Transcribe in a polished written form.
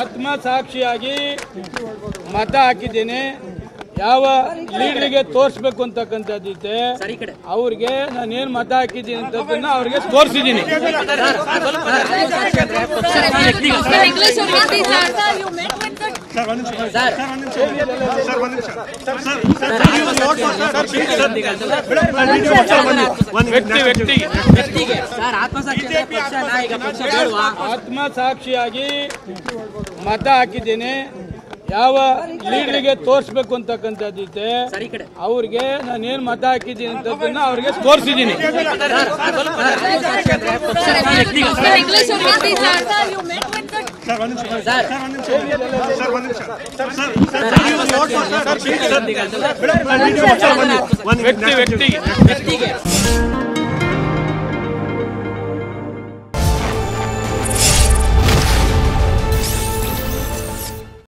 ಆತ್ಮಸಾಕ್ಷಿಯಾಗಿ ಮತ ಹಾಕಿದ್ದೇನೆ. ಯಾವ ಲೀಡರ್ಗೆ ತೋರಿಸ್ಬೇಕು ಅಂತಕ್ಕಂಥದ್ದಿದೆ ಅವ್ರಿಗೆ ನಾನೇನ್ ಮತ ಹಾಕಿದ್ದೀನಿ ಅಂತದನ್ನ ಅವ್ರಿಗೆ ತೋರಿಸಿದ್ದೀನಿ. ಆತ್ಮಸಾಕ್ಷಿಯಾಗಿ ಮತ ಹಾಕಿದ್ದೇನೆ. ಯಾವ ಲೀಡರ್ಗೆ ತೋರಿಸ್ಬೇಕು ಅಂತಕ್ಕಂಥದ್ದಿದೆ ಅವ್ರಿಗೆ ನಾನೇನ್ ಮತ ಹಾಕಿದ್ದೀನಿ ಅಂತದನ್ನ ಅವ್ರಿಗೆ ತೋರಿಸಿದ್ದೀನಿ. ವ್ಯಕ್ತಿಗೆ